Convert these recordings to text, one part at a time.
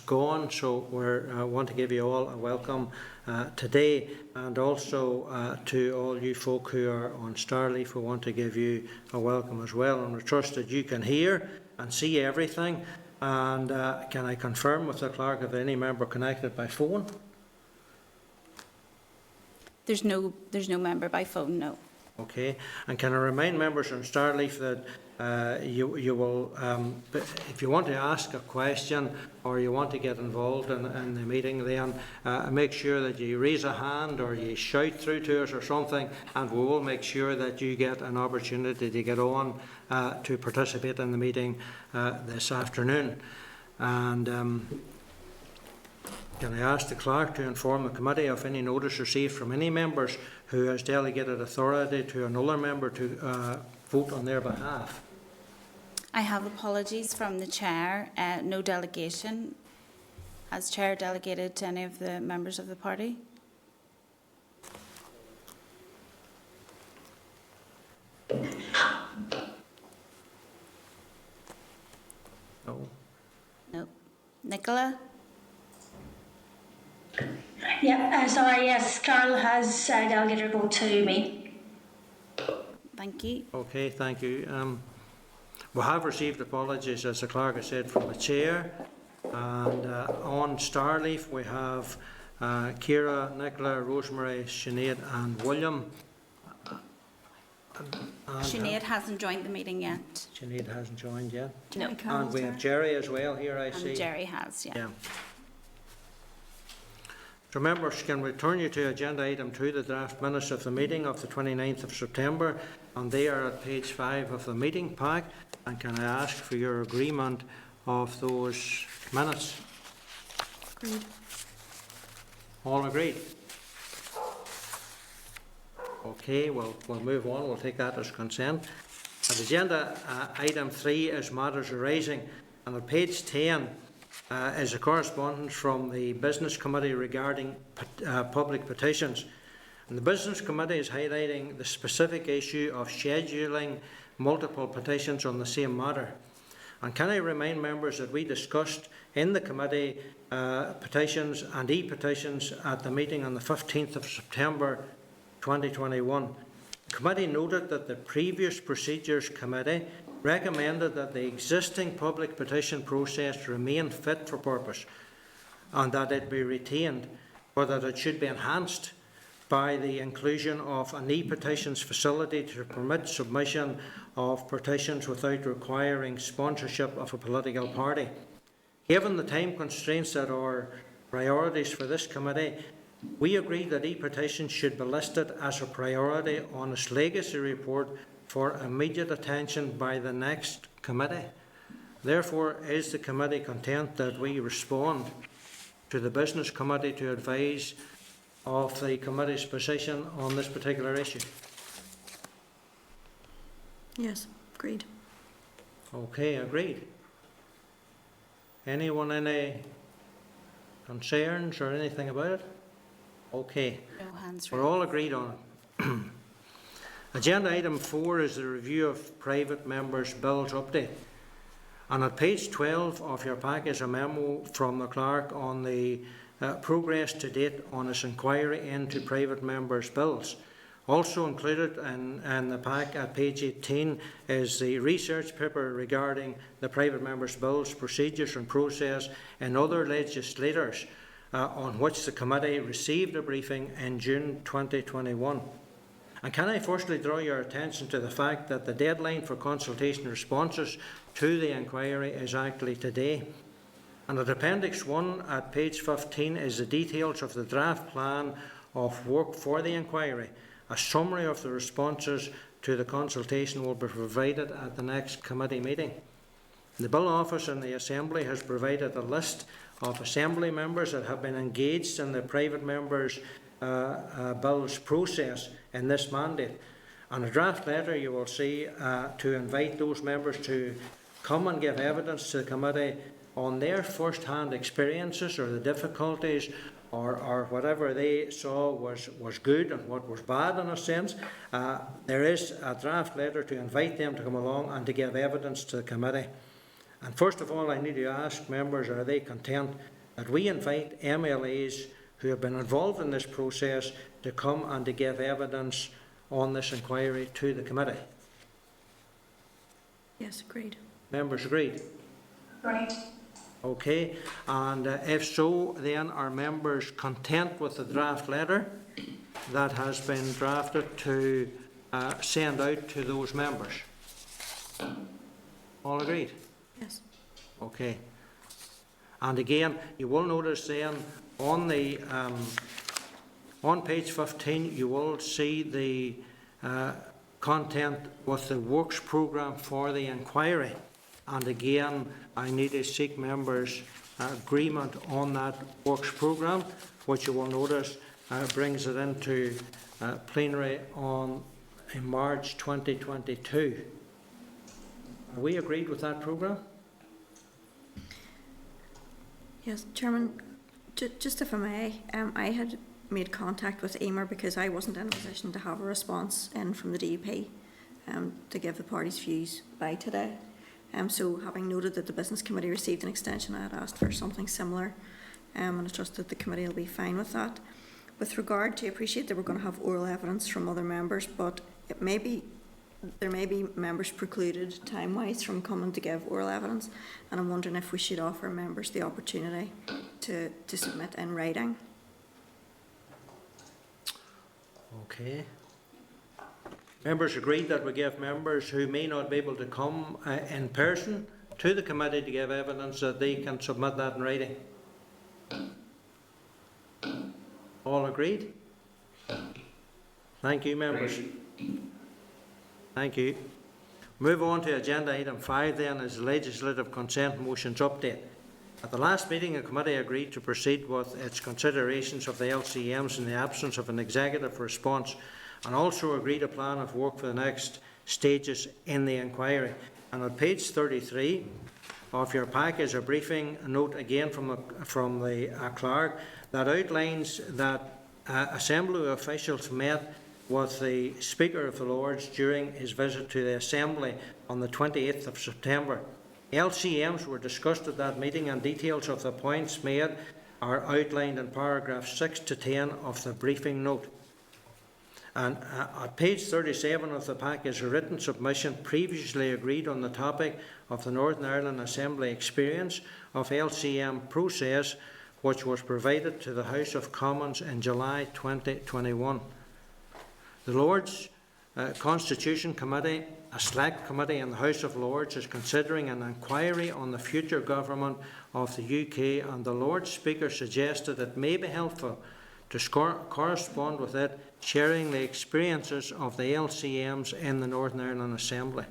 gone, so we want to give you all a welcome today, and also to all you folk who are on Starleaf, we want to give you a welcome as well, and we trust that you can hear and see everything. And can I confirm with the clerk if any member connected by phone? There's no member by phone, no. Okay, and can I remind members on Starleaf that you will, if you want to ask a question or you want to get involved in the meeting, then make sure that you raise a hand or you shout through to us or something, and we will make sure that you get an opportunity to get on to participate in the meeting this afternoon. And can I ask the clerk to inform the committee of any notice received from any members who has delegated authority to another member to vote on their behalf? I have apologies from the chair. No delegation. Has chair delegated to any of the members of the party? No. No. Nicola? Yeah, sorry, yes, Carol has delegated a vote to me. Thank you. Okay, thank you. We have received apologies, as the clerk has said, from the chair. And on Starleaf we have Ciara, Nicola, Rosemary, Sinead and William. Sinead hasn't joined the meeting yet. Sinead hasn't joined yet. No. And we have Jerry as well here, I And see. Jerry has, yeah. So members, can we turn you to agenda item 2, the draft minutes of the meeting of the 29th of September, and they are at page 5 of the meeting pack. And can I ask for your agreement of those minutes? Agreed. All agreed? Okay, well, we'll move on. We'll take that as consent. At agenda item 3 is matters arising, and at page 10 is a correspondence from the Business Committee regarding public petitions. And the Business Committee is highlighting the specific issue of scheduling multiple petitions on the same matter. And can I remind members that we discussed in the committee petitions and e-petitions at the meeting on the 15th of September 2021. The committee noted that the previous Procedures Committee recommended that the existing public petition process remain fit for purpose and that it be retained, but that it should be enhanced by the inclusion of an e-petitions facility to permit submission of petitions without requiring sponsorship of a political party. Given the time constraints that are priorities for this committee, we agree that e-petitions should be listed as a priority on its legacy report for immediate attention by the next committee. Therefore, is the committee content that we respond to the Business Committee to advise of the committee's position on this particular issue? Yes, agreed. Okay, agreed. Anyone any concerns or anything about it? Okay. No hands We're raised. all agreed on it. Agenda item 4 is the review of private members' bills update. And at page 12 of your pack is a memo from the clerk on the progress to date on its inquiry into private members' bills. Also included in the pack at page 18 is the research paper regarding the private members' bills, procedures and process in other legislators, on which the committee received a briefing in June 2021. And can I firstly draw your attention to the fact that the deadline for consultation responses to the inquiry is actually today. And at Appendix 1 at page 15 is the details of the draft plan of work for the inquiry. A summary of the responses to the consultation will be provided at the next committee meeting. The Bill Office in the Assembly has provided a list of Assembly members that have been engaged in the private members' bills process in this mandate. And a draft letter you will see to invite those members to come and give evidence to the committee on their first-hand experiences or the difficulties or whatever they saw was good and what was bad in a sense. There is a draft letter to invite them to come along and to give evidence to the committee. And first of all, I need to ask members, are they content that we invite MLAs who have been involved in this process to come and to give evidence on this inquiry to the committee? Yes, agreed. Members agreed? Right. Okay, and if so, then are members content with the draft letter that has been drafted to send out to those members? All agreed? Yes. Okay. And again, you will notice then on the on page 15, you will see the content with the works programme for the inquiry. And again, I need to seek members' agreement on that works programme, which you will notice brings it into plenary in March 2022. Are we agreed with that programme? Yes, Chairman, just if I may, I had made contact with Emer because I wasn't in a position to have a response in from the DUP to give the party's views by today. So having noted that the Business Committee received an extension, I had asked for something similar, and I trust that the committee will be fine with that. With regard to, I appreciate that we're going to have oral evidence from other members, but there may be members precluded time-wise from coming to give oral evidence, and I'm wondering if we should offer members the opportunity to submit in writing. Okay. Members agreed that we give members who may not be able to come in person to the committee to give evidence that they can submit that in writing. All agreed? Thank you, members. Thank you. Move on to agenda item 5 then, is legislative consent motions update. At the last meeting, the committee agreed to proceed with its considerations of the LCMs in the absence of an executive response, and also agreed a plan of work for the next stages in the inquiry. And on page 33 of your pack is a briefing note again from the clerk that outlines that Assembly officials met with the Speaker of the Lords during his visit to the Assembly on the 28th of September. LCMs were discussed at that meeting, and details of the points made are outlined in paragraphs 6 to 10 of the briefing note. And at page 37 of the pack is a written submission previously agreed on the topic of the Northern Ireland Assembly experience of LCM process, which was provided to the House of Commons in July 2021. The Lords Constitution Committee, a select committee in the House of Lords, is considering an inquiry on the future government of the UK, and the Lord Speaker suggested it may be helpful to correspond with it, sharing the experiences of the LCMs in the Northern Ireland Assembly.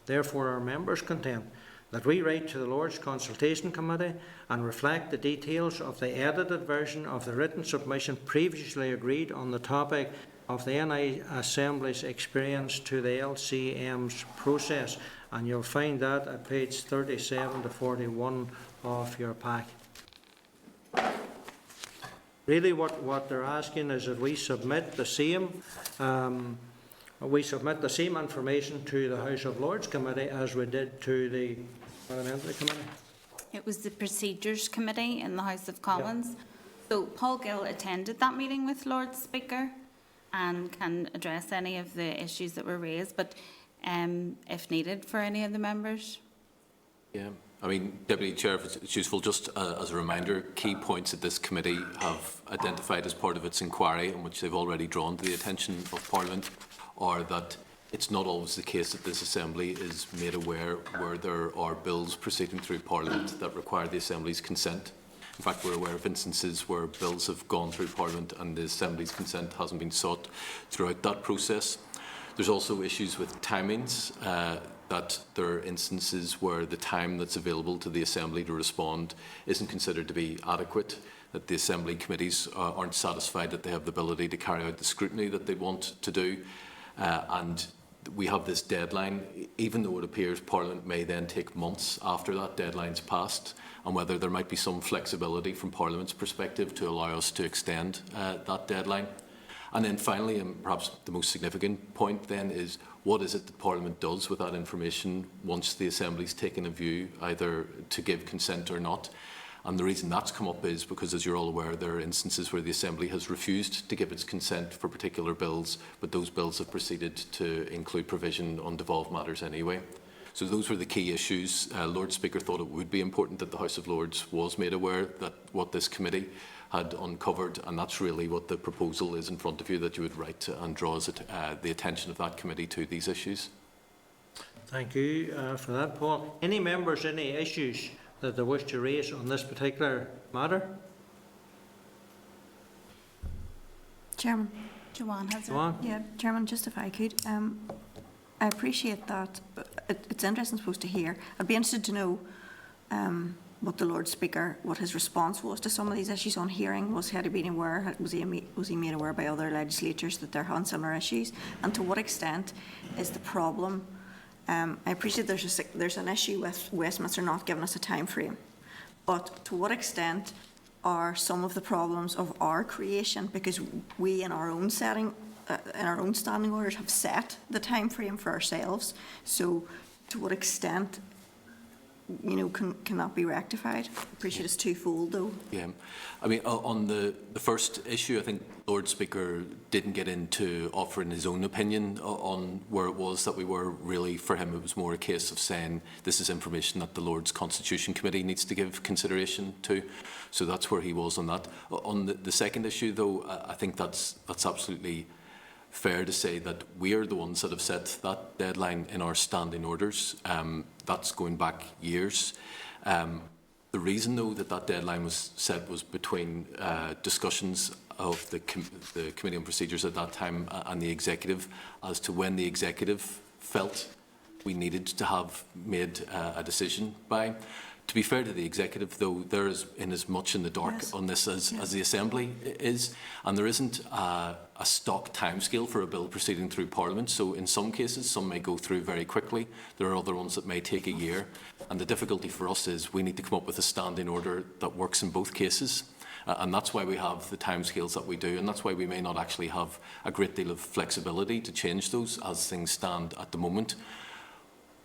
Therefore, our members content that we write to the Lords Consultation Committee and reflect the details of the edited version of the written submission previously agreed on the topic of the NI Assembly's experience to the LCM's process. And you'll find that at page 37 to 41 of your pack. Really what they're asking is that we submit the same information to the House of Lords Committee as we did to the Parliamentary Committee. It was the Procedures Committee in the House of Commons. Yep. So Paul Gill attended that meeting with Lord Speaker and can address any of the issues that were raised, but if needed for any of the members. Yeah, I mean, Deputy Chair, if it's useful, just as a reminder, key points that this committee have identified as part of its inquiry, and which they've already drawn to the attention of Parliament, are that it's not always the case that this Assembly is made aware where there are bills proceeding through Parliament that require the Assembly's consent. In fact, we're aware of instances where bills have gone through Parliament and the Assembly's consent hasn't been sought throughout that process. There's also issues with timings, that there are instances where the time that's available to the Assembly to respond isn't considered to be adequate, that the Assembly committees aren't satisfied that they have the ability to carry out the scrutiny that they want to do, and we have this deadline, even though it appears Parliament may then take months after that deadline's passed, and whether there might be some flexibility from Parliament's perspective to allow us to extend that deadline. And then finally, and perhaps the most significant point then, is what is it that Parliament does with that information once the Assembly's taken a view either to give consent or not. And the reason that's come up is because, as you're all aware, there are instances where the Assembly has refused to give its consent for particular bills, but those bills have proceeded to include provision on devolved matters anyway. So those were the key issues. Lord Speaker thought it would be important that the House of Lords was made aware that what this committee had uncovered, and that's really what the proposal is in front of you, that you would write and draws the attention of that committee to these issues. Thank you for that, Paul. Any members, any issues that they wish to raise on this particular matter? Chairman. Joanne has Go on. Yeah, Chairman, just if I could, I appreciate that. But it's interesting, supposed to hear. I'd be interested to know what the Lord Speaker, what his response was to some of these issues on hearing. Had he been aware? Was he made aware by other legislators that they're on similar issues? And to what extent is the problem? I appreciate there's an issue with Westminster not giving us a time frame, but to what extent are some of the problems of our creation, because we in our own setting, in our own standing orders, have set the time frame for ourselves. So to what extent, can that be rectified? I appreciate it's twofold though. Yeah, I mean, on the first issue, I think Lord Speaker didn't get into offering his own opinion on where it was that we were. Really, for him, it was more a case of saying this is information that the Lord's Constitution Committee needs to give consideration to. So that's where he was on that. On the second issue, though, I think that's absolutely fair to say that we are the ones that have set that deadline in our standing orders. That's going back years. The reason, though, that deadline was set was between discussions of the Committee on Procedures at that time and the Executive as to when the Executive felt we needed to have made a decision by. To be fair to the Executive, though, they're as much in the dark on this as the Assembly is, and there isn't a stock timescale for a bill proceeding through Parliament. So in some cases, some may go through very quickly. There are other ones that may take a year. And the difficulty for us is we need to come up with a standing order that works in both cases. And that's why we have the timescales that we do, and that's why we may not actually have a great deal of flexibility to change those as things stand at the moment.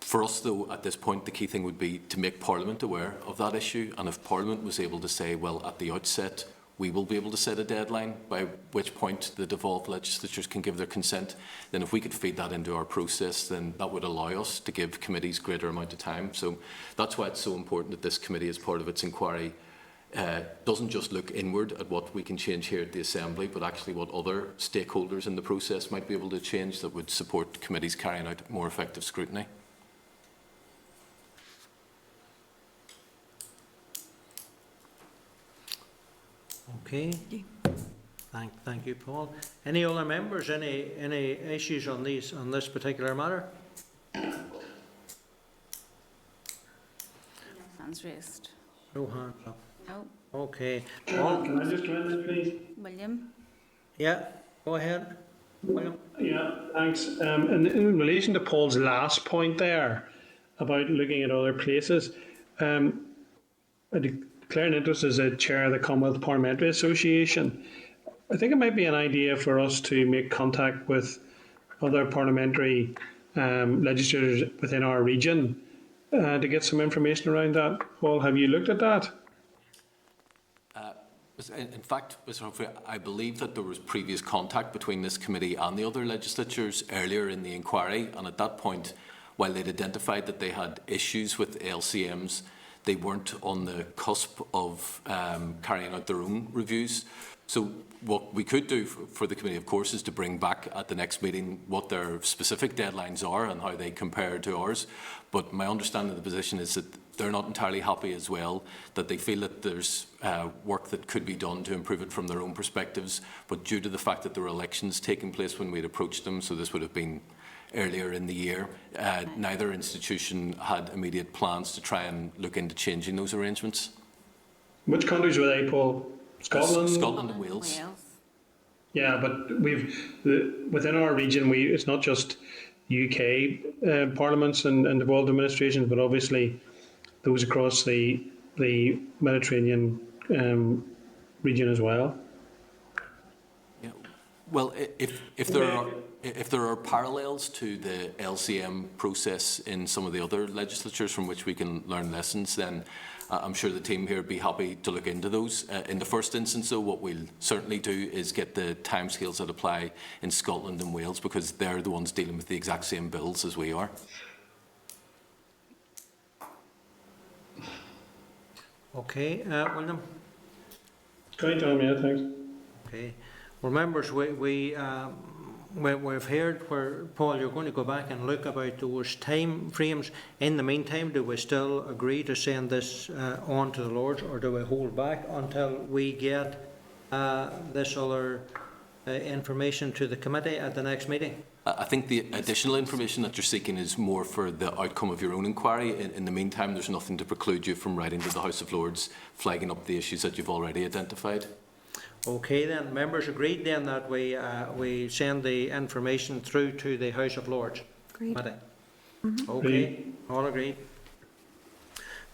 For us, though, at this point, the key thing would be to make Parliament aware of that issue. And if Parliament was able to say, well, at the outset, we will be able to set a deadline by which point the devolved legislatures can give their consent, then if we could feed that into our process, then that would allow us to give committees greater amount of time. So that's why it's so important that this committee, as part of its inquiry, doesn't just look inward at what we can change here at the Assembly, but actually what other stakeholders in the process might be able to change that would support committees carrying out more effective scrutiny. Okay. Thank you, Paul. Any other members? Any issues on this particular matter? Hands raised. No hands up. No. Okay. Paul? Can I just come in, please? William? Yeah, go ahead. William? Yeah, thanks. In relation to Paul's last point there about looking at other places, I declare an interest as a chair of the Commonwealth Parliamentary Association. I think it might be an idea for us to make contact with other parliamentary legislators within our region to get some information around that. Paul, have you looked at that? In fact, Mr. Humphrey, I believe that there was previous contact between this committee and the other legislatures earlier in the inquiry, and at that point, while they'd identified that they had issues with LCMs, they weren't on the cusp of carrying out their own reviews. So what we could do for the committee, of course, is to bring back at the next meeting what their specific deadlines are and how they compare to ours. But my understanding of the position is that they're not entirely happy as well, that they feel that there's work that could be done to improve it from their own perspectives. But due to the fact that there were elections taking place when we'd approached them, so this would have been earlier in the year, neither institution had immediate plans to try and look into changing those arrangements. Which countries were they, Paul? Scotland? Scotland and Wales. Yeah, but within our region, it's not just UK parliaments and devolved administrations, but obviously those across the Mediterranean region as well. Yeah. Well, if there are parallels to the LCM process in some of the other legislatures from which we can learn lessons, then I'm sure the team here would be happy to look into those. In the first instance, though, what we'll certainly do is get the timescales that apply in Scotland and Wales, because they're the ones dealing with the exact same bills as we are. Okay, William? Great, Tom, yeah, thanks. Okay. Well, members, we've heard where, Paul, you're going to go back and look about those time frames. In the meantime, do we still agree to send this on to the Lords, or do we hold back until we get this other information to the committee at the next meeting? I think the additional information that you're seeking is more for the outcome of your own inquiry. In the meantime, there's nothing to preclude you from writing to the House of Lords, flagging up the issues that you've already identified. Okay, then, members agreed then that we send the information through to the House of Lords. Agreed. Okay, all agreed.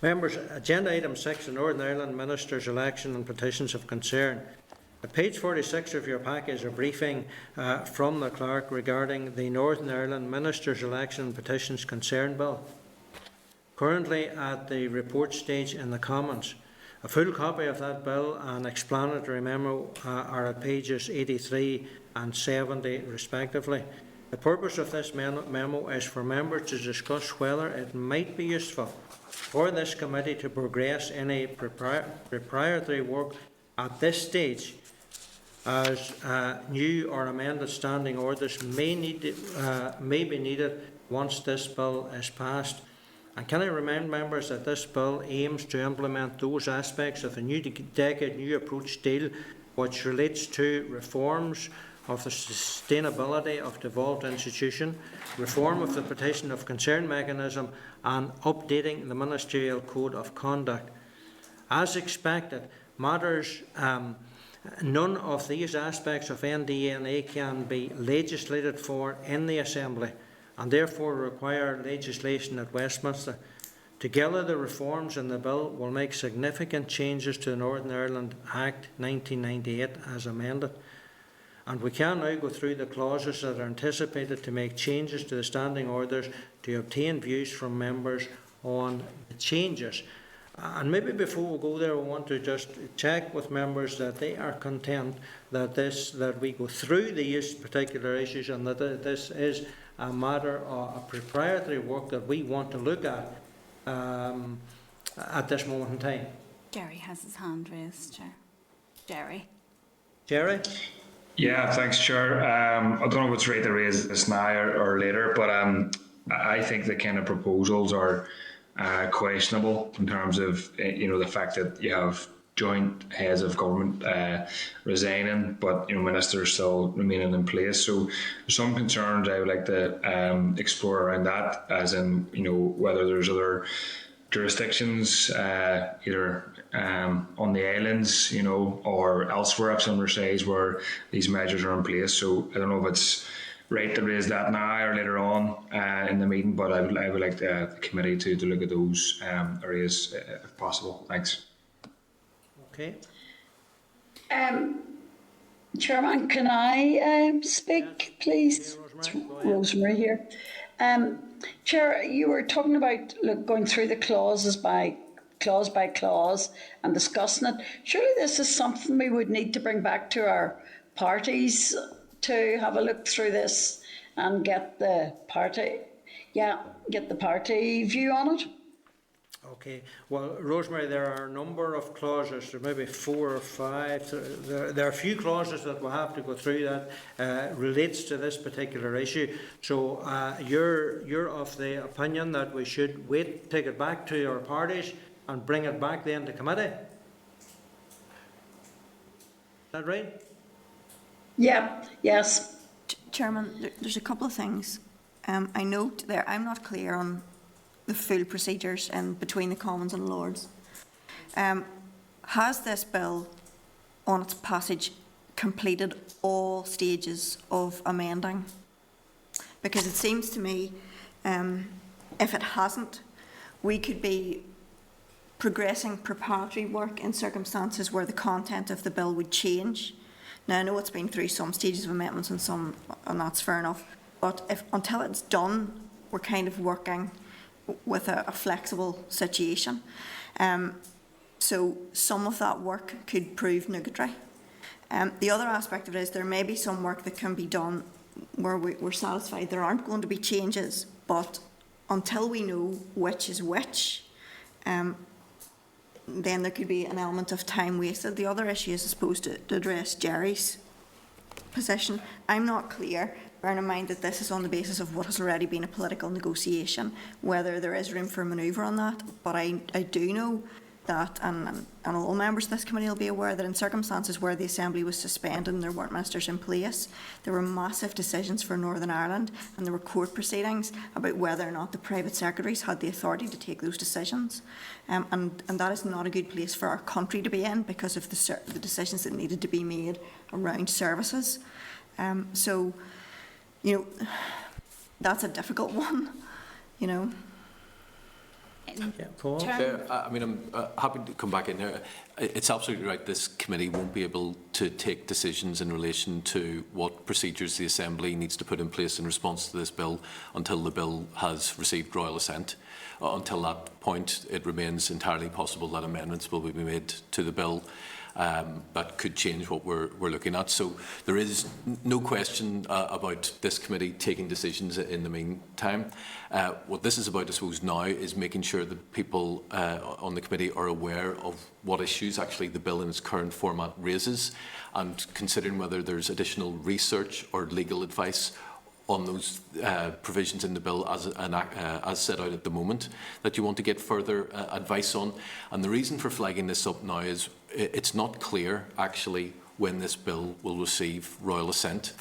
Members, agenda item 6, the Northern Ireland Minister's Election and Petitions of Concern. At page 46 of your pack is a briefing from the clerk regarding the Northern Ireland Minister's Election and Petitions Concern Bill, currently at the report stage in the Commons. A full copy of that bill and explanatory memo are at pages 83 and 70 respectively. The purpose of this memo is for members to discuss whether it might be useful for this committee to progress any preparatory work at this stage, as new or amended standing orders may be needed once this bill is passed. And can I remind members that this bill aims to implement those aspects of the New Decade New Approach deal which relates to reforms of the sustainability of devolved institution, reform of the petition of concern mechanism, and updating the Ministerial Code of Conduct. As expected, matters none of these aspects of NDNA can be legislated for in the Assembly, and therefore require legislation at Westminster. Together, the reforms in the bill will make significant changes to the Northern Ireland Act 1998 as amended. And we can now go through the clauses that are anticipated to make changes to the standing orders to obtain views from members on the changes. And maybe before we go there, we want to just check with members that they are content that we go through these particular issues, and that this is a matter of preparatory work that we want to look at this moment in time. Jerry has his hand raised, Chair. Jerry? Yeah, thanks, Chair. I don't know if it's right to raise this now or later, but I think the kind of proposals are questionable in terms of the fact that you have joint heads of government resigning, but ministers still remaining in place. So there's some concerns I would like to explore around that, as in whether there's other jurisdictions either on the islands or elsewhere at similar size where these measures are in place. So I don't know if it's right to raise that now or later on in the meeting, but I would like the committee to look at those areas if possible. Thanks. Okay. Chairman, can I speak, please? Yeah, Rosemary here. Chair, you were talking about going through the clauses by clause and discussing it. Surely this is something we would need to bring back to our parties to have a look through this and get the party view on it. Okay. Well, Rosemary, there are a number of clauses, there may be 4 or 5. There are a few clauses that we'll have to go through that relates to this particular issue. So you're of the opinion that we should wait, take it back to our parties and bring it back then to committee? Is that right? Yeah, yes. Chairman, there's a couple of things. I note there, I'm not clear on the full procedures between the Commons and Lords. Has this bill, on its passage, completed all stages of amending? Because it seems to me, if it hasn't, we could be progressing preparatory work in circumstances where the content of the bill would change. Now, I know it's been through some stages of amendments and that's fair enough, but until it's done, we're kind of working with a flexible situation. So some of that work could prove nugatory. The other aspect of it is there may be some work that can be done where we're satisfied there aren't going to be changes, but until we know which is which, then there could be an element of time wasted. The other issue is, I suppose, to address Jerry's position. I'm not clear, bearing in mind that this is on the basis of what has already been a political negotiation, whether there is room for manoeuvre on that. But I do know that, and all members of this committee will be aware, that in circumstances where the Assembly was suspended and there weren't ministers in place, there were massive decisions for Northern Ireland, and there were court proceedings about whether or not the private secretaries had the authority to take those decisions. And that is not a good place for our country to be in because of the decisions that needed to be made around services. So, you know, that's a difficult one, you know. Yeah, Paul? I mean, I'm happy to come back in here. It's absolutely right. This committee won't be able to take decisions in relation to what procedures the Assembly needs to put in place in response to this bill until the bill has received royal assent. Until that point, it remains entirely possible that amendments will be made to the bill that could change what we're looking at. So there is no question about this committee taking decisions in the meantime. What this is about, I suppose, now is making sure that people on the committee are aware of what issues actually the bill in its current format raises, and considering whether there's additional research or legal advice on those provisions in the bill as set out at the moment that you want to get further advice on. And the reason for flagging this up now is it's not clear actually when this bill will receive royal assent.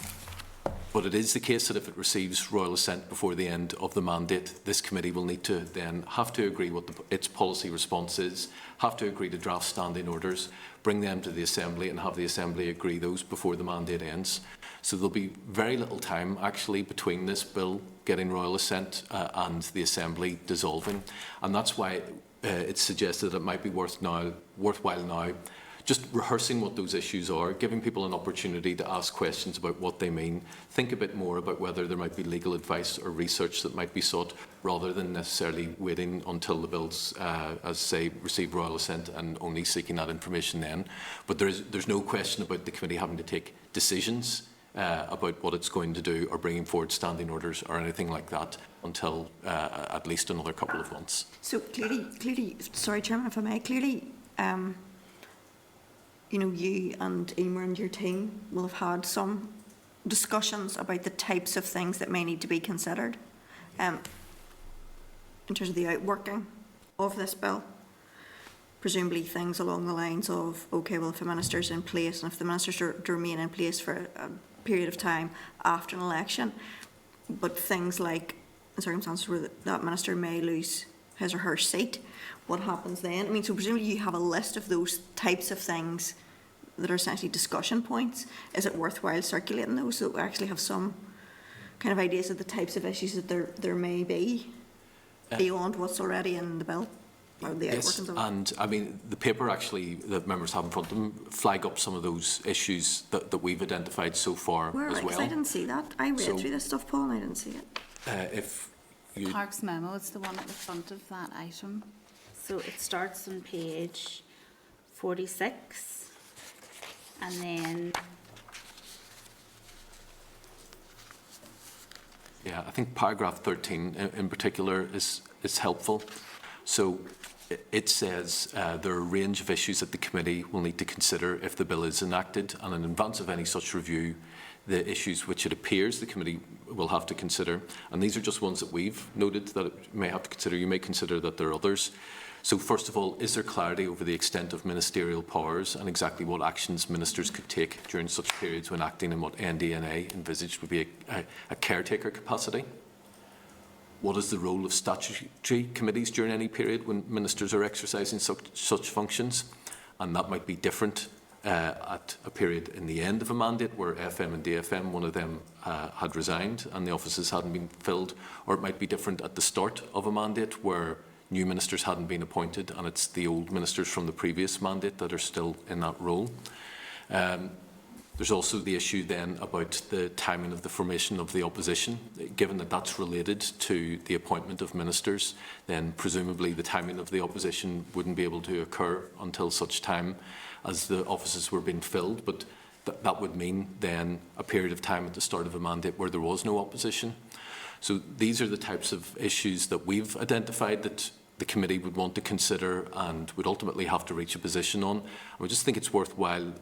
But it is the case that if it receives royal assent before the end of the mandate, this committee will need to then have to agree what its policy response is, have to agree to draft standing orders, bring them to the Assembly and have the Assembly agree those before the mandate ends. So there'll be very little time actually between this bill getting royal assent and the Assembly dissolving. And that's why it's suggested that it might be worthwhile now just rehearsing what those issues are, giving people an opportunity to ask questions about what they mean, think a bit more about whether there might be legal advice or research that might be sought, rather than necessarily waiting until the bills, as say, receive royal assent and only seeking that information then. But there's no question about the committee having to take decisions about what it's going to do or bringing forward standing orders or anything like that until at least another couple of months. So clearly, sorry, Chairman, if I may, clearly, you know, you and Emer and your team will have had some discussions about the types of things that may need to be considered in terms of the outworking of this bill. Presumably things along the lines of, okay, well, if the minister's in place and if the ministers are to remain in place for a period of time after an election, but things like in circumstances where that minister may lose his or her seat, what happens then? I mean, so presumably you have a list of those types of things that are essentially discussion points. Is it worthwhile circulating those so that we actually have some kind of ideas of the types of issues that there may be beyond what's already in the bill? Or the yes, of it? And I mean, the paper actually that members have in front of them flag up some of those issues that we've identified so far as well. 'Cause I didn't see that. I read through this stuff, Paul, and I didn't see it. If you Clark's memo is the one at the front of that item. So it starts on page 46 and then I think paragraph 13 in particular is helpful. So it says there are a range of issues that the committee will need to consider if the bill is enacted, and in advance of any such review, the issues which it appears the committee will have to consider, and these are just ones that we've noted that it may have to consider. You may consider that there are others. So first of all, is there clarity over the extent of ministerial powers and exactly what actions ministers could take during such periods when acting in what NDNA envisaged would be a caretaker capacity? What is the role of statutory committees during any period when ministers are exercising such functions? And that might be different at a period in the end of a mandate where FM and DFM, one of them had resigned and the offices hadn't been filled, or it might be different at the start of a mandate where new ministers hadn't been appointed and it's the old ministers from the previous mandate that are still in that role. There's also the issue then about the timing of the formation of the opposition. Given that that's related to the appointment of ministers, then presumably the timing of the opposition wouldn't be able to occur until such time as the offices were being filled. But that would mean then a period of time at the start of a mandate where there was no opposition. So these are the types of issues that we've identified that the committee would want to consider and would ultimately have to reach a position on. I just think it's worthwhile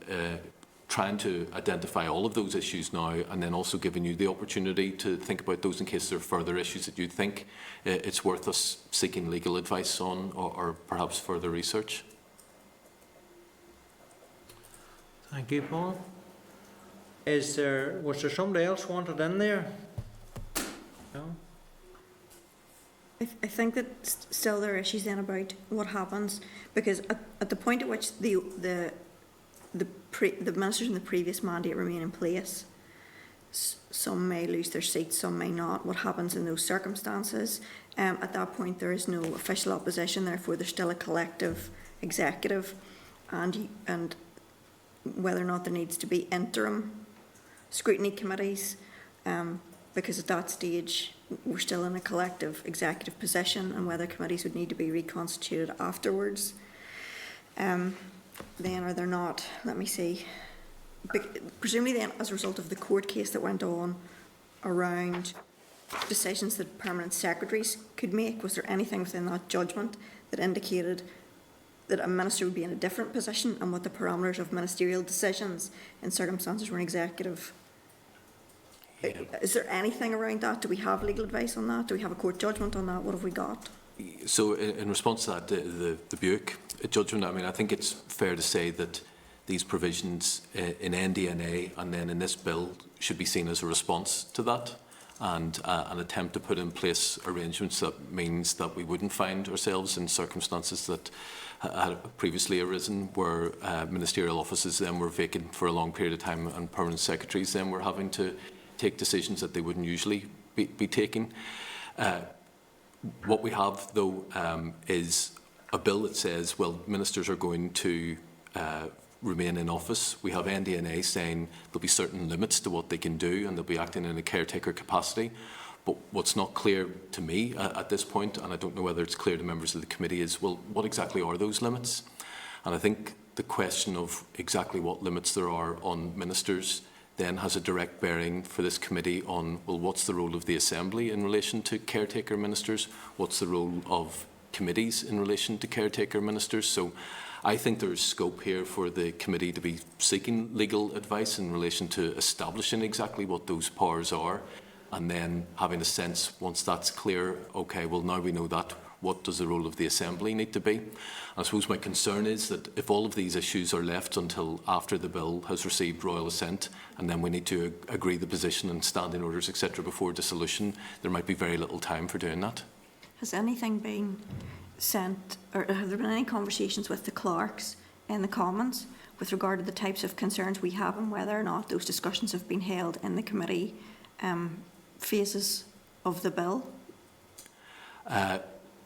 trying to identify all of those issues now, and then also giving you the opportunity to think about those in case there are further issues that you think it's worth us seeking legal advice on, or perhaps further research. Thank you, Paul. Was there somebody else wanted in there? No? I think that still there are issues then about what happens, because at the point at which the ministers in the previous mandate remain in place, some may lose their seats, some may not. What happens in those circumstances? At that point, there is no official opposition, therefore there's still a collective executive, and whether or not there needs to be interim scrutiny committees, because at that stage we're still in a collective executive position, and whether committees would need to be reconstituted afterwards. Then are there not, let me see, presumably then as a result of the court case that went on around decisions that permanent secretaries could make, was there anything within that judgment that indicated that a minister would be in a different position, and what the parameters of ministerial decisions in circumstances where an executive... Yeah. Is there anything around that? Do we have legal advice on that? Do we have a court judgment on that? What have we got? So in response to that, the Buick judgment, I mean, I think it's fair to say that these provisions in NDNA and then in this bill should be seen as a response to that, and an attempt to put in place arrangements that means that we wouldn't find ourselves in circumstances that had previously arisen where ministerial offices then were vacant for a long period of time and permanent secretaries then were having to take decisions that they wouldn't usually be taking. What we have, though, is a bill that says, well, ministers are going to remain in office. We have NDNA saying there'll be certain limits to what they can do, and they'll be acting in a caretaker capacity. But what's not clear to me at this point, and I don't know whether it's clear to members of the committee, is, well, what exactly are those limits? And I think the question of exactly what limits there are on ministers then has a direct bearing for this committee on, well, what's the role of the Assembly in relation to caretaker ministers? What's the role of committees in relation to caretaker ministers? So I think there is scope here for the committee to be seeking legal advice in relation to establishing exactly what those powers are, and then having a sense, once that's clear, okay, well, now we know that, what does the role of the Assembly need to be? I suppose my concern is that if all of these issues are left until after the bill has received royal assent, and then we need to agree the position and standing orders, etc., before dissolution, there might be very little time for doing that. Has anything been sent, or have there been any conversations with the clerks in the Commons with regard to the types of concerns we have, and whether or not those discussions have been held in the committee phases of the bill?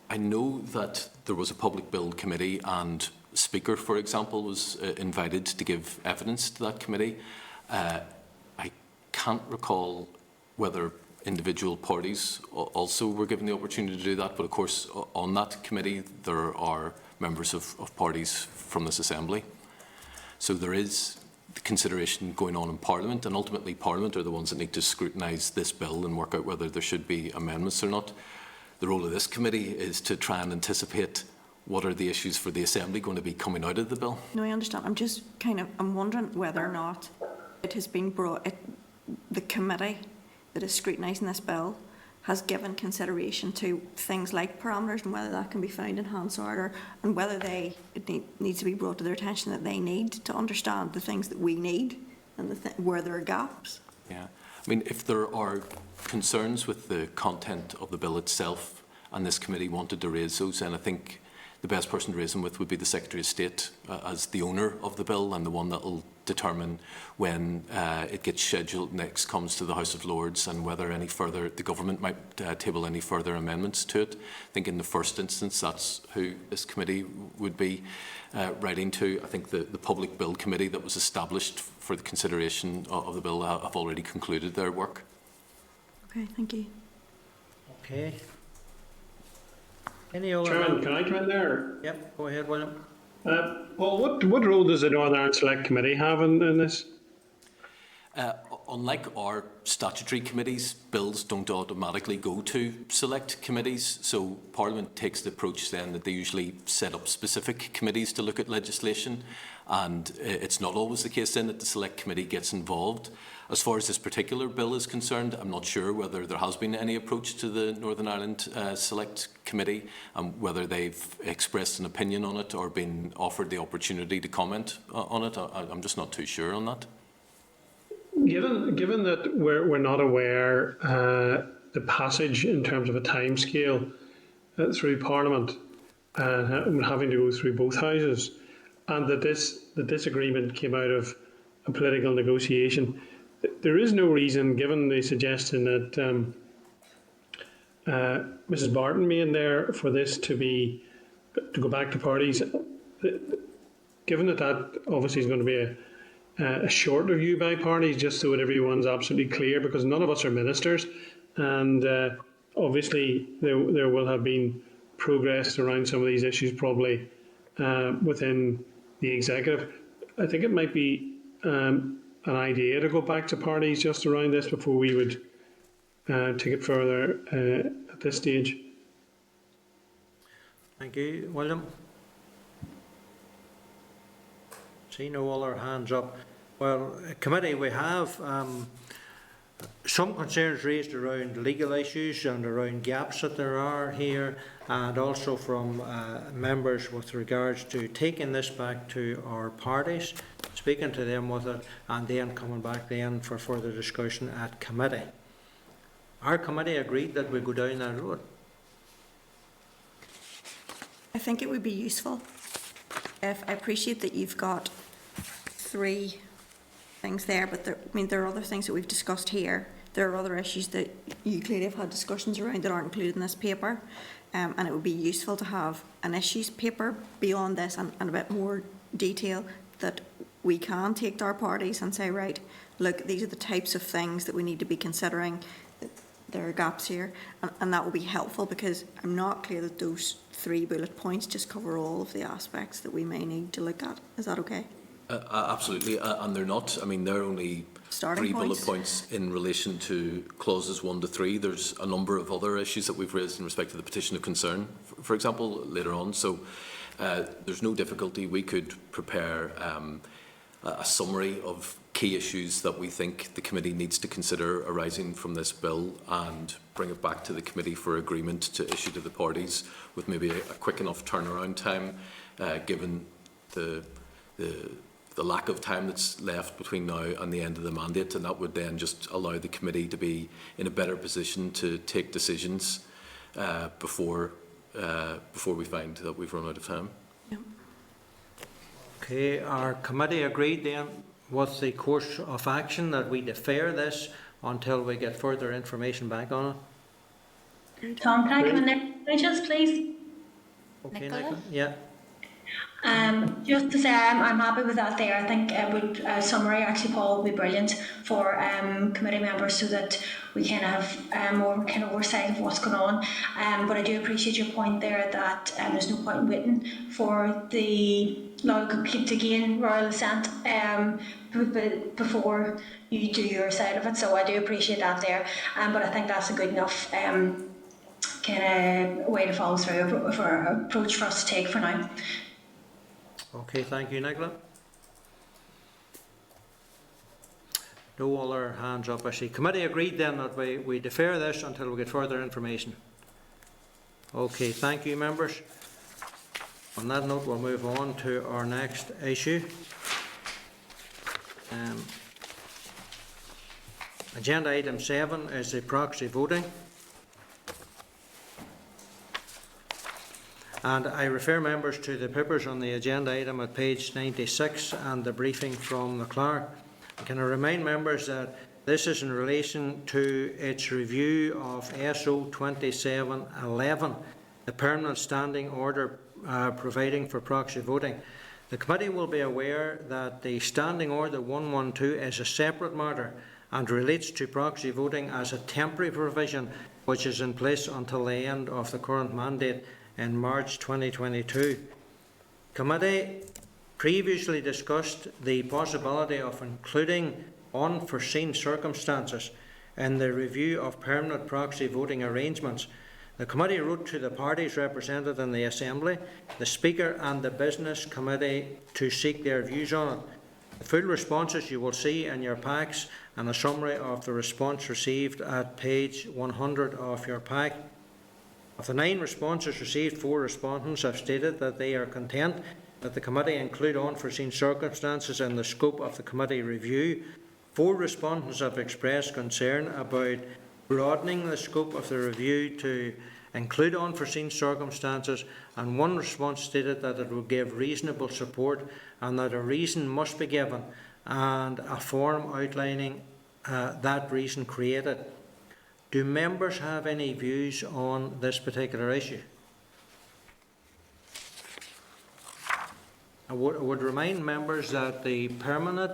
I know that there was a public build committee, and Speaker, for example, was invited to give evidence to that committee. I can't recall whether individual parties also were given the opportunity to do that, but of course on that committee there are members of parties from this Assembly. So there is the consideration going on in Parliament, and ultimately Parliament are the ones that need to scrutinise this bill and work out whether there should be amendments or not. The role of this committee is to try and anticipate what are the issues for the Assembly going to be coming out of the bill. No, I understand. I'm just I'm wondering whether or not it has been brought, the committee that is scrutinising this bill has given consideration to things like parameters, and whether that can be found in Hansard, and whether it needs to be brought to their attention that they need to understand the things that we need and where there are gaps. Yeah. I mean, if there are concerns with the content of the bill itself, and this committee wanted to raise those, then I think the best person to raise them with would be the Secretary of State as the owner of the bill and the one that will determine when it gets scheduled next, comes to the House of Lords, and whether any further, the government might table any further amendments to it. I think in the first instance that's who this committee would be writing to. I think the Public Bill Committee that was established for the consideration of the bill have already concluded their work. Okay, thank you. Okay. Any other? Chairman, can I come in there? Yep, go ahead, William. Paul, what role does the Northern Ireland Select Committee have in this? Unlike our statutory committees, bills don't automatically go to select committees, so Parliament takes the approach then that they usually set up specific committees to look at legislation, and it's not always the case then that the select committee gets involved. As far as this particular bill is concerned, I'm not sure whether there has been any approach to the Northern Ireland Select Committee, and whether they've expressed an opinion on it or been offered the opportunity to comment on it. I'm just not too sure on that. Given that we're not aware the passage in terms of a timescale through Parliament and having to go through both houses, and that this agreement came out of a political negotiation, there is no reason, given the suggestion that Mrs. Barton made there, for this to go back to parties. Given that obviously is going to be a short review by parties, just so that everyone's absolutely clear, because none of us are ministers, and obviously there will have been progress around some of these issues probably within the executive. I think it might be an idea to go back to parties just around this before we would take it further at this stage. Thank you, William. See no other hands up. Well, committee, we have some concerns raised around legal issues and around gaps that there are here, and also from members with regards to taking this back to our parties, speaking to them with it, and then coming back then for further discussion at committee. Our committee agreed that we go down that road. I think it would be useful if, I appreciate that you've got 3 things there, but there are other things that we've discussed here. There are other issues that you clearly have had discussions around that aren't included in this paper, and it would be useful to have an issues paper beyond this and a bit more detail that we can take to our parties and say, right, look, these are the types of things that we need to be considering. There are gaps here, and that will be helpful, because I'm not clear that those 3 bullet points just cover all of the aspects that we may need to look at. Is that okay? Absolutely, and they're not. I mean, they're only Starting 3 points. bullet points in relation to clauses 1 to 3. There's a number of other issues that we've raised in respect to the petition of concern, for example, later on. So there's no difficulty. We could prepare a summary of key issues that we think the committee needs to consider arising from this bill, and bring it back to the committee for agreement to issue to the parties, with maybe a quick enough turnaround time, given the lack of time that's left between now and the end of the mandate, and that would then just allow the committee to be in a better position to take decisions before we find that we've run out of time. Yeah. Okay, our committee agreed then with the course of action that we defer this until we get further information back on it. Tom, can I come in there just please? Okay, Nicola? Nicola? Yeah. Just to say, I'm happy with that there. I think a summary actually, Paul, would be brilliant for committee members, so that we kind of have more kind of oversight of what's going on. But I do appreciate your point there that there's no point in waiting for the law to gain royal assent before you do your side of it. So I do appreciate that there. But I think that's a good enough kind of way to follow through for approach for us to take for now. Okay, thank you, Nicola. No other hands up, I see. Committee agreed then that we defer this until we get further information. Okay, thank you, members. On that note, we'll move on to our next issue. Agenda item 7 is the proxy voting. And I refer members to the papers on the agenda item at page 96 and the briefing from the clerk. Can I remind members that this is in relation to its review of SO 2711, the permanent standing order providing for proxy voting. The committee will be aware that the Standing Order 112 is a separate matter and relates to proxy voting as a temporary provision which is in place until the end of the current mandate in March 2022. Committee previously discussed the possibility of including unforeseen circumstances in the review of permanent proxy voting arrangements. The committee wrote to the parties represented in the Assembly, the Speaker and the Business Committee to seek their views on it. The full responses you will see in your packs and a summary of the response received at page 100 of your pack. Of the 9 responses received, 4 respondents have stated that they are content that the committee include unforeseen circumstances in the scope of the committee review. 4 respondents have expressed concern about broadening the scope of the review to include unforeseen circumstances, and 1 response stated that it would give reasonable support and that a reason must be given and a form outlining that reason created. Do members have any views on this particular issue? I would remind members that the permanent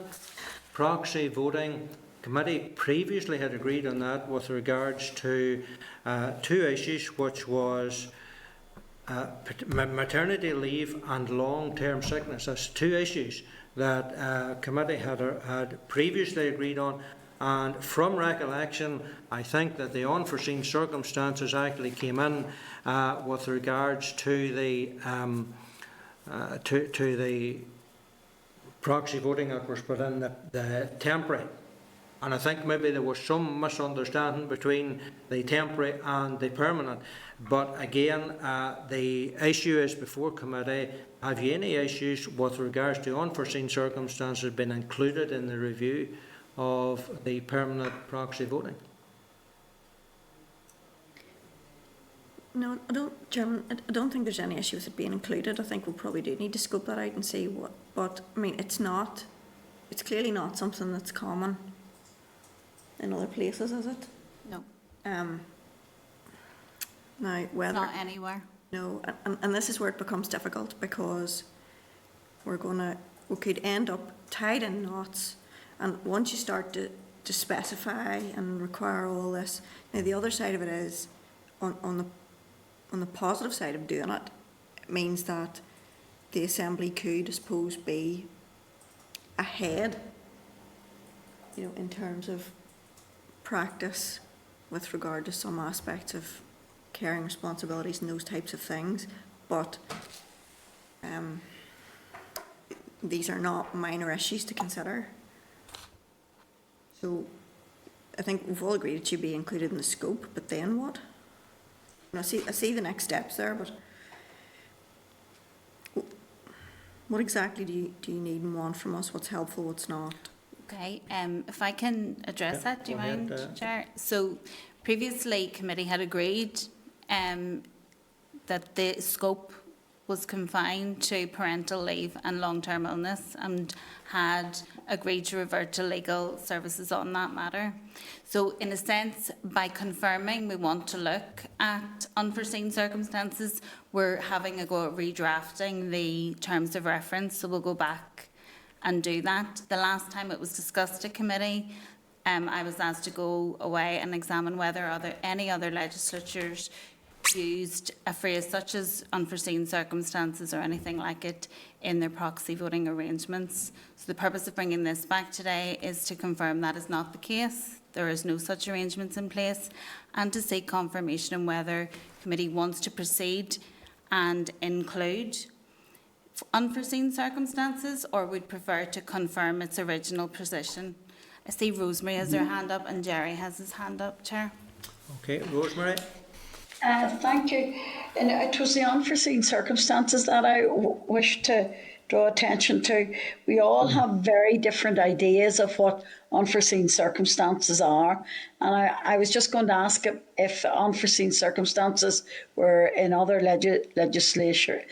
proxy voting committee previously had agreed on that with regards to 2 issues, which was maternity leave and long-term sickness. That's 2 issues that committee had previously agreed on. And from recollection, I think that the unforeseen circumstances actually came in with regards to the proxy voting that was put in the temporary. And I think maybe there was some misunderstanding between the temporary and the permanent. But again, the issue is before committee. Have you any issues with regards to unforeseen circumstances being included in the review of the permanent proxy voting? No, I don't, Chairman, I don't think there's any issue with it being included. I think we probably do need to scope that out and see what, but I mean, it's clearly not something that's common in other places, is it? No. Now, whether... Not anywhere. No, and this is where it becomes difficult, because we could end up tied in knots, and once you start to specify and require all this, now the other side of it is, on the positive side of doing it, it means that the Assembly could, I suppose, be ahead, in terms of practice with regard to some aspects of caring responsibilities and those types of things, but these are not minor issues to consider. So I think we've all agreed it should be included in the scope, but then what? I see the next steps there, but what exactly do you need and want from us? What's helpful, what's not? Okay, if I can address that, do you mind, Chair? So previously, committee had agreed that the scope was confined to parental leave and long-term illness, and had agreed to revert to legal services on that matter. So in a sense, by confirming we want to look at unforeseen circumstances, we're having a go at redrafting the terms of reference, so we'll go back and do that. The last time it was discussed at committee, I was asked to go away and examine whether any other legislatures used a phrase such as unforeseen circumstances or anything like it in their proxy voting arrangements. So the purpose of bringing this back today is to confirm that is not the case. There is no such arrangements in place, and to seek confirmation on whether committee wants to proceed and include unforeseen circumstances, or would prefer to confirm its original position. I see Rosemary has her hand up and Jerry has his hand up, Chair. Okay, Rosemary. Thank you. And it was the unforeseen circumstances that I wish to draw attention to. We all have very different ideas of what unforeseen circumstances are. And I was just going to ask if unforeseen circumstances were in other legislators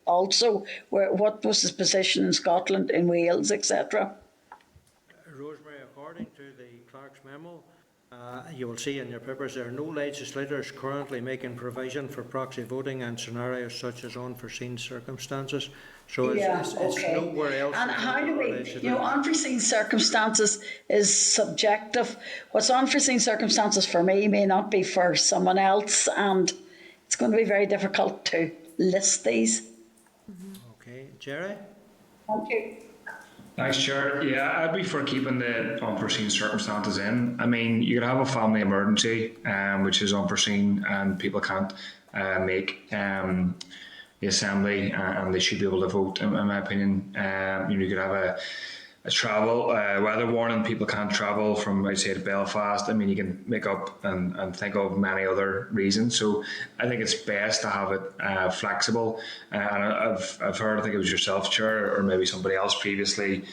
also, what was his position in Scotland, in Wales, etc. Rosemary, according to the clerk's memo, you will see in your papers there are no legislators currently making provision for proxy voting and scenarios such as unforeseen circumstances. So it's nowhere else. And how do we, unforeseen circumstances is subjective. What's unforeseen circumstances for me may not be for someone else, and it's going to be very difficult to list these. Okay, Jerry? Thank you. Thanks, Chair. Yeah, I'd be for keeping the unforeseen circumstances in. I mean, you could have a family emergency, which is unforeseen, and people can't make the assembly, and they should be able to vote. In my opinion, you could have a travel weather warning. People can't travel from outside Belfast. I mean, you can make up and think of many other reasons. So I think it's best to have it flexible. And I've heard, I think it was yourself, Chair, or maybe somebody else previously,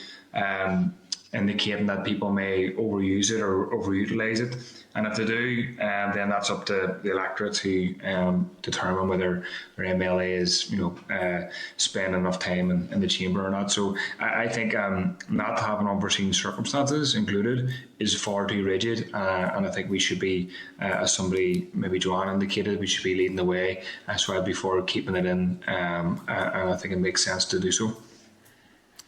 indicating that people may overuse it or overutilise it. And if they do, then that's up to the electorate to determine whether their MLA is, spending enough time in the chamber or not. So I think not having unforeseen circumstances included is far too rigid, and I think we should be, as somebody, maybe Joanne indicated, we should be leading the way. So I'd be for keeping it in, and I think it makes sense to do so.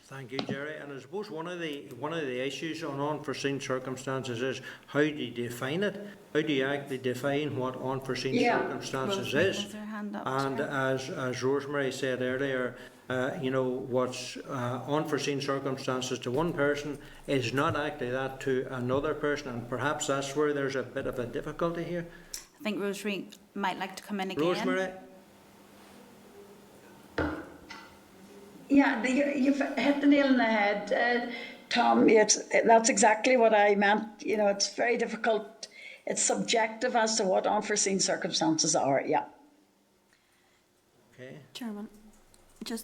Thank you, Jerry. And I suppose one of the issues on unforeseen circumstances is how do you define it? How do you actually define what unforeseen circumstances is? And as Rosemary said earlier, what's unforeseen circumstances to one person is not actually that to another person, and perhaps that's where there's a bit of a difficulty here. I think Rosemary might like to come in again. Rosemary? Yeah, you've hit the nail on the head, Tom. That's exactly what I meant. It's very difficult. It's subjective as to what unforeseen circumstances are. Yeah. Okay. Chairman,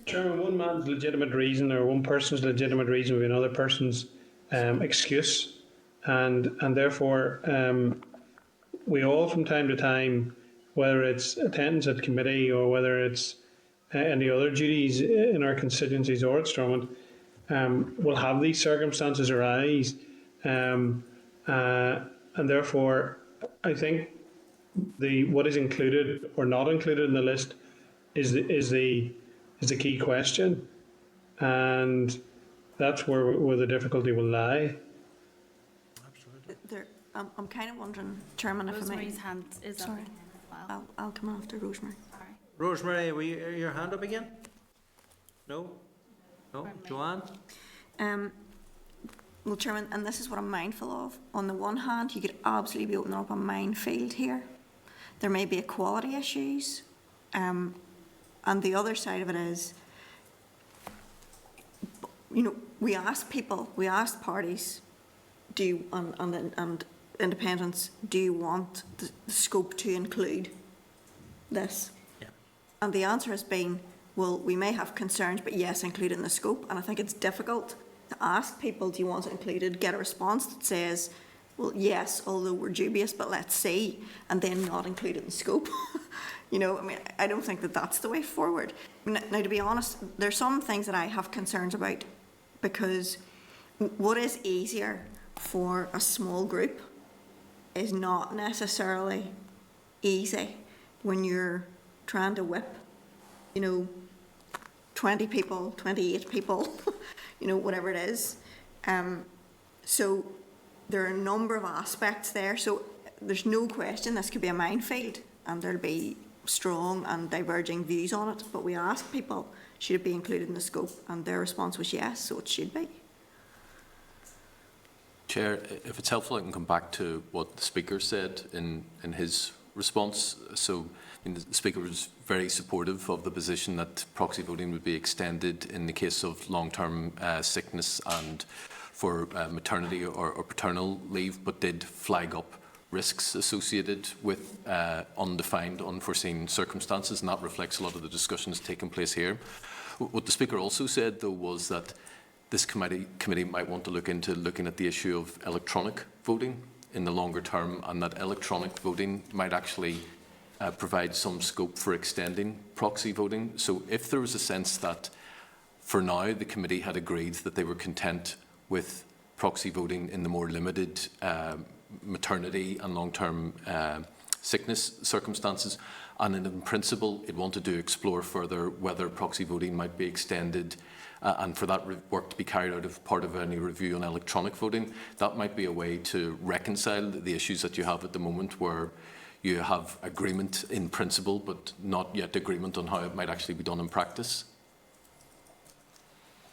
Chairman, one man's legitimate reason or one person's legitimate reason will be another person's excuse, and therefore we all from time to time, whether it's attendance at committee or whether it's any other duties in our constituencies or at Stormont, will have these circumstances arise, and therefore I think what is included or not included in the list is the key question, and that's where the difficulty will lie. Absolutely. I'm kind of wondering, Chairman, if I may. Rosemary's hand is up again as well. I'll come after Rosemary. Sorry. Rosemary, your hand up again? No? Joanne? Well, Chairman, and this is what I'm mindful of. On the one hand, you could absolutely be opening up a minefield here. There may be equality issues. And the other side of it is, we ask parties, and independents, do you want the scope to include this? Yeah. And the answer has been, well, we may have concerns, but yes, include it in the scope. And I think it's difficult to ask people, do you want it included, get a response that says, well, yes, although we're dubious, but let's see, and then not include it in scope. I don't think that that's the way forward. Now, to be honest, there's some things that I have concerns about, because what is easier for a small group is not necessarily easy when you're trying to whip, 20 people, 28 people, whatever it is. So there are a number of aspects there. So there's no question this could be a minefield, and there'll be strong and diverging views on it. But we asked people, should it be included in the scope? And their response was yes, so it should be. Chair, if it's helpful, I can come back to what the Speaker said in his response. So the Speaker was very supportive of the position that proxy voting would be extended in the case of long-term sickness and for maternity or paternal leave, but did flag up risks associated with undefined, unforeseen circumstances, and that reflects a lot of the discussions taking place here. What the Speaker also said, though, was that this committee might want to look into looking at the issue of electronic voting in the longer term, and that electronic voting might actually provide some scope for extending proxy voting. So if there was a sense that for now the committee had agreed that they were content with proxy voting in the more limited maternity and long-term sickness circumstances, and in principle it wanted to explore further whether proxy voting might be extended and for that work to be carried out as part of any review on electronic voting, that might be a way to reconcile the issues that you have at the moment, where you have agreement in principle but not yet agreement on how it might actually be done in practice.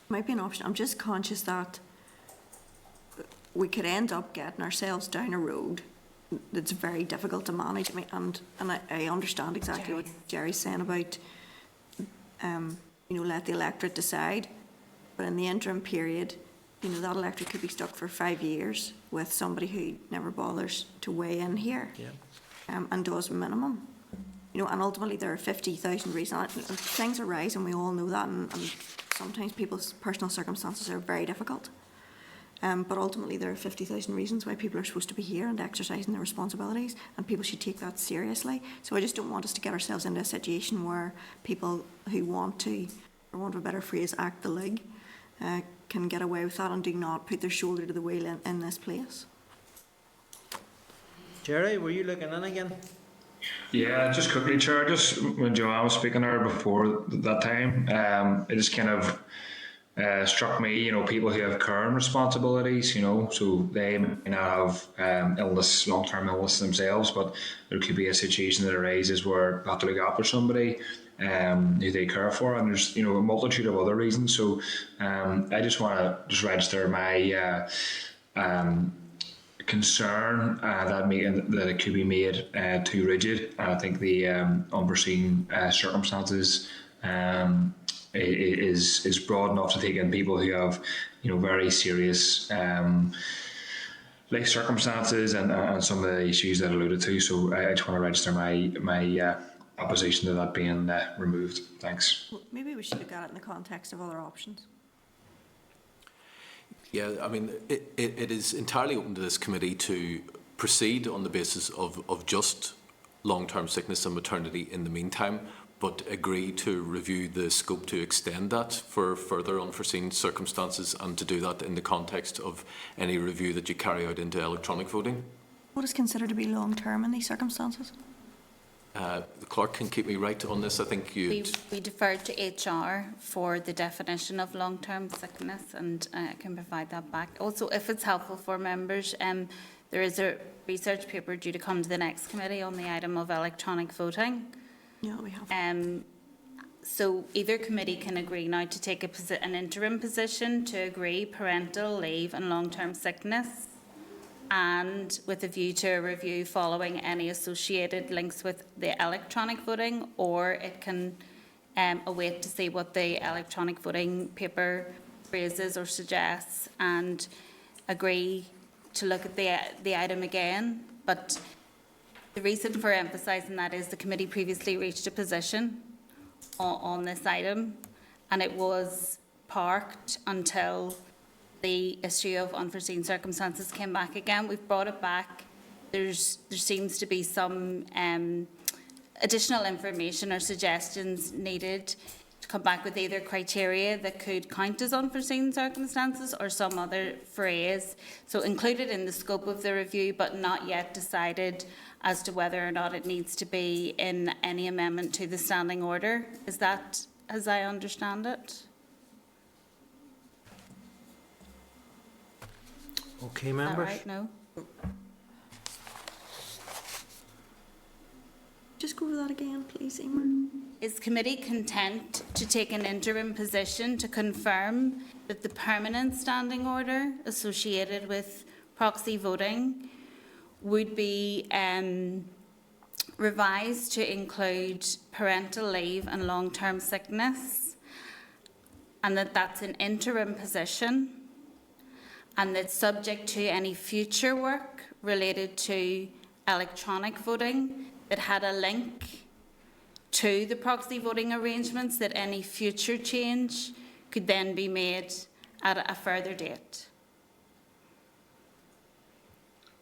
Might be an option. I'm just conscious that we could end up getting ourselves down a road that's very difficult to manage. I mean, and I understand exactly what Jerry's saying about, let the electorate decide. But in the interim period, that electorate could be stuck for 5 years with somebody who never bothers to weigh in here, and does minimum. And ultimately there are 50,000 reasons. Things arise, and we all know that, and sometimes people's personal circumstances are very difficult. But ultimately there are 50,000 reasons why people are supposed to be here and exercising their responsibilities, and people should take that seriously. So I just don't want us to get ourselves into a situation where people who want to, for want of a better phrase, act the lig, can get away with that and do not put their shoulder to the wheel in this place. Jerry, were you looking in again? Yeah, just quickly, Chair, just when Joanne was speaking there before that time, it just kind of struck me, people who have current responsibilities, so they may not have illness, long-term illness themselves, but there could be a situation that arises where they have to look after somebody who they care for, and there's, a multitude of other reasons. So I just want to register my concern that it could be made too rigid. I think the unforeseen circumstances is broad enough to take in people who have, very serious life circumstances and some of the issues that I alluded to. So I just want to register my opposition to that being removed. Thanks. Well, maybe we should look at it in the context of other options. Yeah, I mean, it is entirely open to this committee to proceed on the basis of just long-term sickness and maternity in the meantime, but agree to review the scope to extend that for further unforeseen circumstances, and to do that in the context of any review that you carry out into electronic voting. What is considered to be long-term in these circumstances? The clerk can keep me right on this. I think we deferred to HR for the definition of long-term sickness, and I can provide that back. Also, if it's helpful for members, there is a research paper due to come to the next committee on the item of electronic voting. Yeah, we have. So either committee can agree now to take an interim position to agree parental leave and long-term sickness, and with a view to a review following any associated links with the electronic voting, or it can await to see what the electronic voting paper raises or suggests and agree to look at the item again. But the reason for emphasising that is the committee previously reached a position on this item, and it was parked until the issue of unforeseen circumstances came back again. We've brought it back. There seems to be some additional information or suggestions needed to come back with either criteria that could count as unforeseen circumstances or some other phrase. So included in the scope of the review, but not yet decided as to whether or not it needs to be in any amendment to the standing order. Is that as I understand it? Okay, members. All right, no. Just go over that again, please, Emer. Is committee content to take an interim position to confirm that the permanent standing order associated with proxy voting would be revised to include parental leave and long-term sickness, and that that's an interim position, and that subject to any future work related to electronic voting that had a link to the proxy voting arrangements, that any future change could then be made at a further date.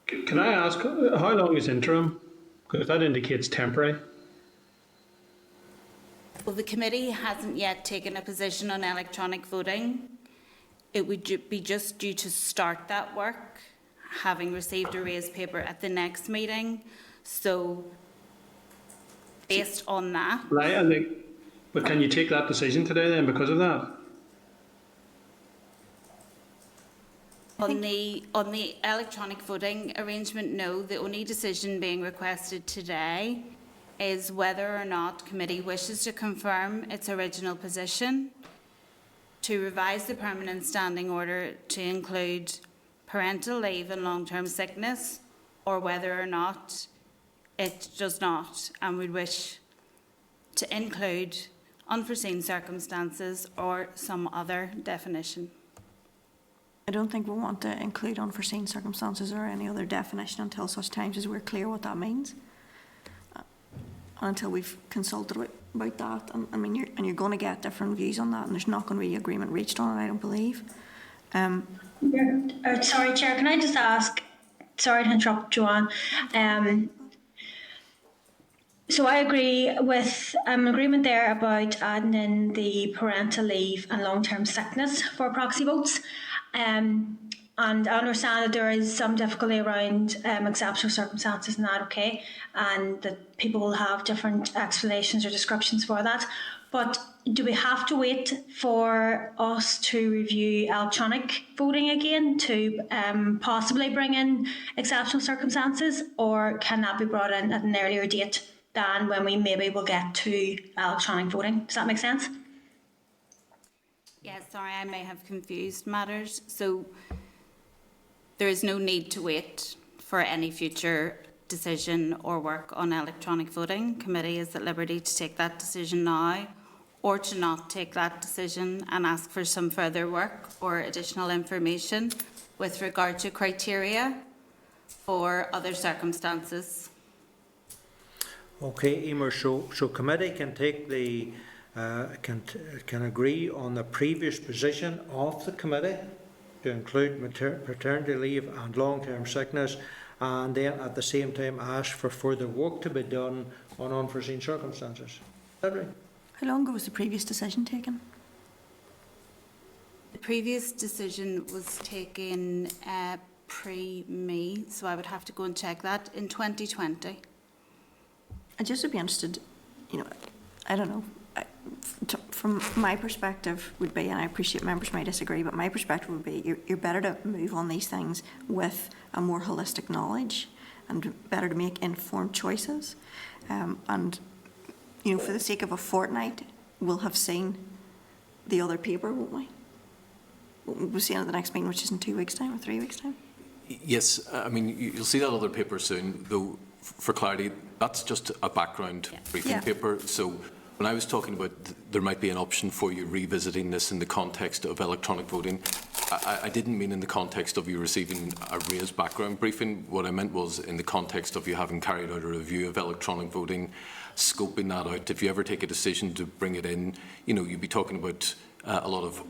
Can I ask, how long is interim? Because that indicates temporary. Well, the committee hasn't yet taken a position on electronic voting. It would be just due to start that work, having received a raised paper at the next meeting. So, based on that. Right, but can you take that decision today then because of that? On the electronic voting arrangement, no. The only decision being requested today is whether or not committee wishes to confirm its original position to revise the permanent standing order to include parental leave and long-term sickness, or whether or not it does not and would wish to include unforeseen circumstances or some other definition. I don't think we want to include unforeseen circumstances or any other definition until such times as we're clear what that means. Until we've consulted about that, and I mean, you're going to get different views on that, and there's not going to be agreement reached on it, I don't believe. Sorry, Chair, can I just ask, sorry to interrupt, Joanne. So I agree with agreement there about adding in the parental leave and long-term sickness for proxy votes. And I understand that there is some difficulty around exceptional circumstances and that, okay, and that people will have different explanations or descriptions for that. But do we have to wait for us to review electronic voting again to possibly bring in exceptional circumstances, or can that be brought in at an earlier date than when we maybe will get to electronic voting? Does that make sense? Yes, sorry, I may have confused matters. So there is no need to wait for any future decision or work on electronic voting. Committee is at liberty to take that decision now, or to not take that decision and ask for some further work or additional information with regard to criteria or other circumstances. Okay, Emer, so committee can take the can agree on the previous position of the committee to include paternity leave and long-term sickness, and then at the same time ask for further work to be done on unforeseen circumstances. Is that right? How long ago was the previous decision taken? The previous decision was taken pre-me, so I would have to go and check that, in 2020. I just would be interested, I don't know, from my perspective would be, and I appreciate members may disagree, but my perspective would be you're better to move on these things with a more holistic knowledge and better to make informed choices. And, for the sake of a fortnight, we'll have seen the other paper, won't we? We'll see it at the next meeting, which is in 2 weeks' time or 3 weeks' time. Yes, I mean, you'll see that other paper soon, though, for clarity, that's just a background briefing paper. So when I was talking about there might be an option for you revisiting this in the context of electronic voting, I didn't mean in the context of you receiving a raised background briefing. What I meant was in the context of you having carried out a review of electronic voting, scoping that out. If you ever take a decision to bring it in, you'd be talking about a lot of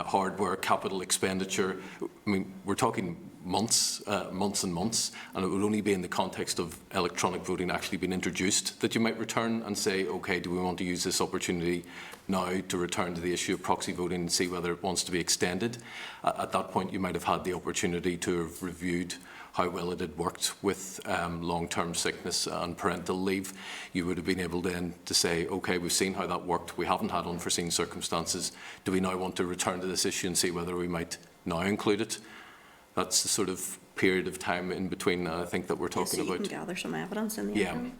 hardware, capital expenditure. I mean, we're talking months and months, and it would only be in the context of electronic voting actually being introduced that you might return and say, okay, do we want to use this opportunity now to return to the issue of proxy voting and see whether it wants to be extended? At that point, you might have had the opportunity to have reviewed how well it had worked with long-term sickness and parental leave. You would have been able then to say, okay, we've seen how that worked. We haven't had unforeseen circumstances. Do we now want to return to this issue and see whether we might now include it? That's the sort of period of time in between, I think, that we're talking about. You can gather some evidence in the interim.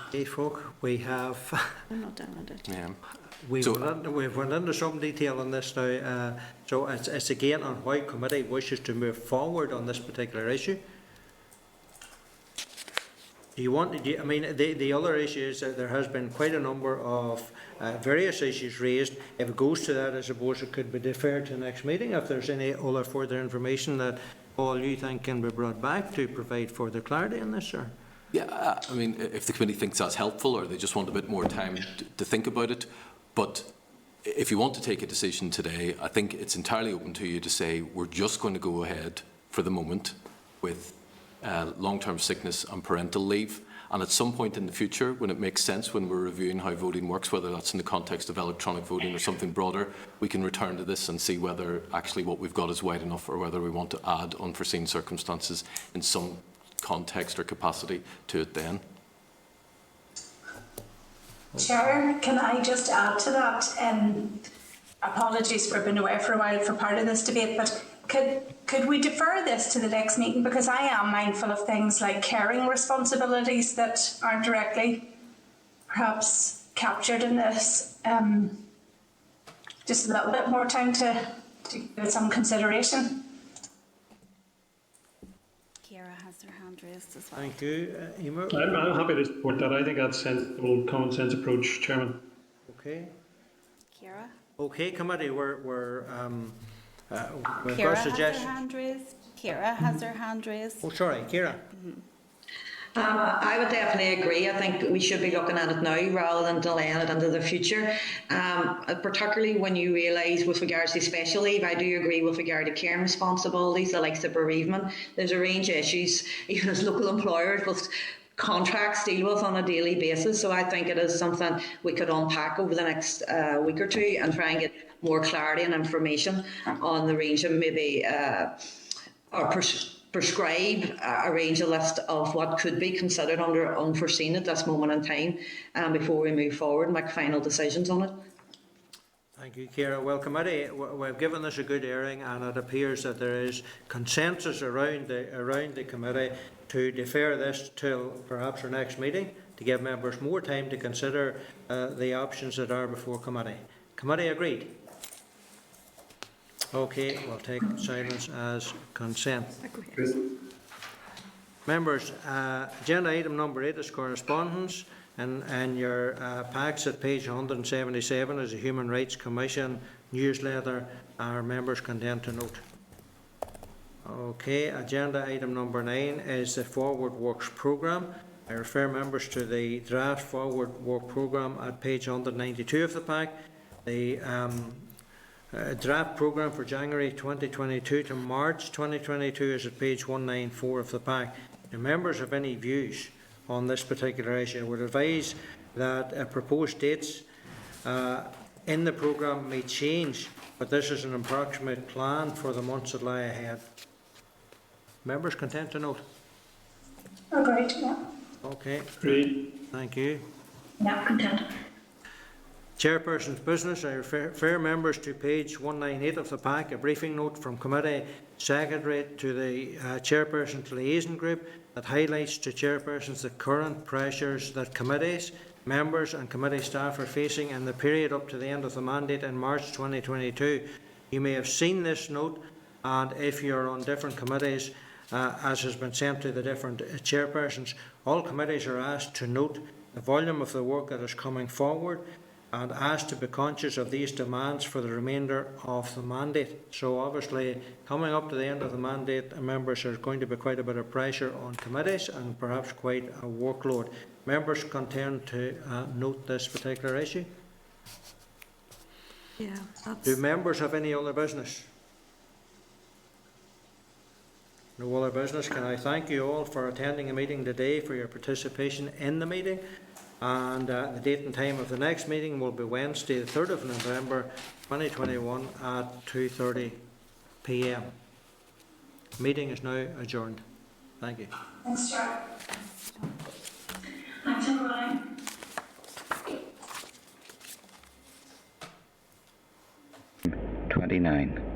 Okay, folk, we have. I'm not down with it. Yeah. We've went into some detail on this now, so it's again on how committee wishes to move forward on this particular issue. I mean, the other issue is that there has been quite a number of various issues raised. If it goes to that, I suppose it could be deferred to the next meeting if there's any other further information that all you think can be brought back to provide further clarity on this, sir? Yeah, I mean, if the committee thinks that's helpful or they just want a bit more time to think about it. But if you want to take a decision today, I think it's entirely open to you to say we're just going to go ahead for the moment with long-term sickness and parental leave. And at some point in the future, when it makes sense, when we're reviewing how voting works, whether that's in the context of electronic voting or something broader, we can return to this and see whether actually what we've got is wide enough or whether we want to add unforeseen circumstances in some context or capacity to it then. Chair, can I just add to that? Apologies for being away for a while for part of this debate, but could we defer this to the next meeting? Because I am mindful of things like caring responsibilities that aren't directly perhaps captured in this. Just a little bit more time to give it some consideration. Ciara has her hand raised as well. Thank you. Emer? I'm happy to support that. I think that's a sensible, common sense approach, Chairman. Okay. Ciara? Okay, committee, we've got Ciara a has her suggestion. hand raised. Ciara has her hand raised. Oh, sorry, Ciara. I would definitely agree. I think we should be looking at it now rather than delaying it into the future. Particularly when you realise with regards to special leave, I do agree with regard to caring responsibilities, the likes of bereavement. There's a range of issues, even as local employers, with contracts deal with on a daily basis. So I think it is something we could unpack over the next week or two and try and get more clarity and information on the range of maybe prescribe a range of list of what could be considered under unforeseen at this moment in time before we move forward and make final decisions on it. Thank you, Ciara. Well, committee, we've given this a good airing, and it appears that there is consensus around the committee to defer this till perhaps our next meeting to give members more time to consider the options that are before committee. Committee agreed? Okay, we'll take silence as consent. Members, agenda item number 8 is correspondence, and your packs at page 177 is a Human Rights Commission newsletter. Our members content to note. Okay, agenda item number 9 is the Forward Works Programme. I refer members to the draft Forward Work Programme at page 192 of the pack. The draft programme for January 2022 to March 2022 is at page 194 of the pack. If members have any views on this particular issue, I would advise that proposed dates in the programme may change, but this is an approximate plan for the months that lie ahead. Members content to note? Agreed, yeah. Okay. Agreed. Thank you. Yeah, content. Chairperson's business. I refer members to page 198 of the pack, a briefing note from Committee Secretary to the Chairperson's Liaison Group that highlights to chairpersons the current pressures that committees, members and committee staff are facing in the period up to the end of the mandate in March 2022. You may have seen this note, and if you're on different committees, as has been sent to the different chairpersons, all committees are asked to note the volume of the work that is coming forward and asked to be conscious of these demands for the remainder of the mandate. So obviously, coming up to the end of the mandate, members, there's going to be quite a bit of pressure on committees and perhaps quite a workload. Members content to note this particular issue? Yeah, Do members have any other business? No other business. Can I thank you all for attending the meeting today, for your participation in the meeting? And the date and time of the next meeting will be Wednesday, the 3rd of November 2021 at 2:30 p.m. Meeting is now adjourned. Thank you. Thanks, Chair. Thanks, everybody. 29.